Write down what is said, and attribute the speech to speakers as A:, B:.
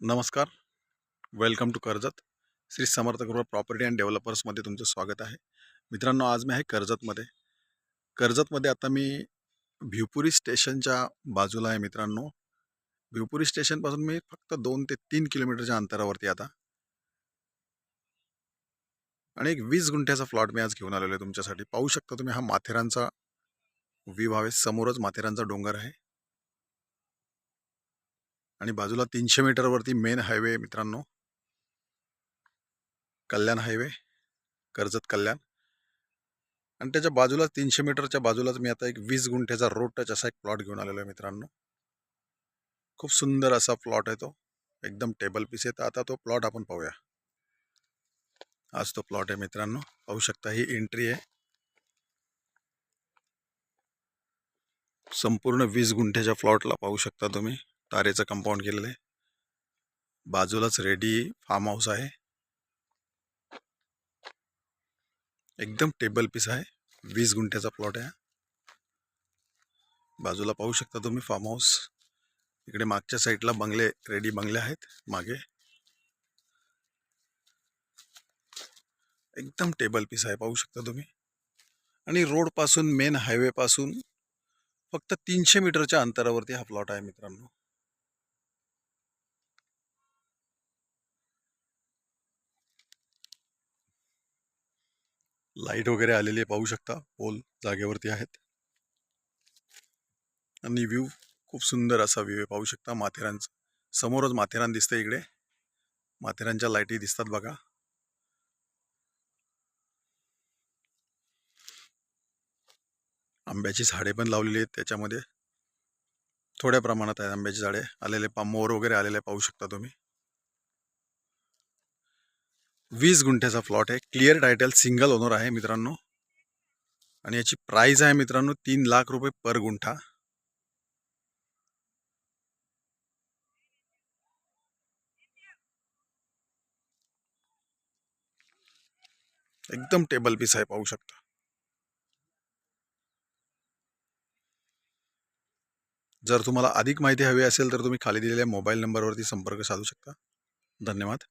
A: नमस्कार. Welcome to Karjat. Shri Samarth Gruh property and डेव्हलपर्समध्ये तुमचं स्वागत आहे. मित्रांनो, आज मी आहे कर्जतमध्ये. कर्जतमध्ये आता मी भिवपुरी स्टेशनच्या बाजूला आहे मित्रांनो. भिवपुरी स्टेशनपासून मी फक्त 2 ते 3 किलोमीटरच्या अंतरावरती आता, आणि एक 20 गुंठ्याचा प्लॉट मी आज घेऊन आलेलो आहे तुमच्यासाठी. पाहू शकता तुम्ही, हा माथेरानचा व्ह्यू आहे. समोरच माथेरानचा डोंगर आहे आणि बाजूला 300 मीटरवरती मेन हायवे मित्रांनो, कल्याण हायवे, कर्जत कल्याण. आणि त्याच्या बाजूला 300 मीटरच्या बाजूलाच मी आता एक 20 गुंठ्याचा रोड टच असा एक प्लॉट घेऊन आलेलो आहे मित्रांनो. खूप सुंदर असा प्लॉट आहे तो, एकदम टेबल पीस आहे. तर आता तो प्लॉट आपण पाहूया. आज तो प्लॉट आहे मित्रांनो, पाहू शकता. ही एंट्री आहे. संपूर्ण 20 गुंठ्याच्या प्लॉटला पाहू शकता तुम्ही, तारेचं कंपाऊंड केलेलं आहे. बाजूलाच रेडी फार्म हाऊस आहे. एकदम टेबल पीस आहे. 20 गुंठ्याचा प्लॉट आहे. बाजूला पाहू शकता तुम्ही फार्म हाऊस. इकडे मागच्या साईडला बंगले, रेडी बंगले आहेत मागे. एकदम टेबल पीस आहे, पाहू शकता तुम्ही. आणि रोड पासून, मेन हायवे पासून फक्त 300 मीटरच्या अंतरावरती हा प्लॉट आहे मित्रांनो. लाईट वगैरे आलेली आहे, पाहू शकता. पोल जागेवरती आहेत. आणि व्ह्यू खूप सुंदर असा व्ह्यू आहे, पाहू शकता. माथेरानचं समोरच माथेरान दिसतंय. इकडे माथेरानच्या लाईटी दिसतात बघा. आंब्याची झाडे पण लावलेली आहेत त्याच्यामध्ये, थोड्या प्रमाणात आहेत आंब्याची झाडे आलेले. मोर वगैरे आलेले पाहू शकता तुम्ही. 20 गुंठ्याचा प्लॉट आहे. क्लिअर टायटल, सिंगल ओनर आहे मित्रांनो. आणि याची प्राइस आहे मित्रांनो 3 लाख रुपये पर गुंठा. एकदम टेबल पीस आहे, पाहू शकता. जर तुम्हाला अधिक माहिती हवी असेल तर तुम्ही खाली दिलेल्या मोबाईल नंबरवरती संपर्क साधू शकता. धन्यवाद.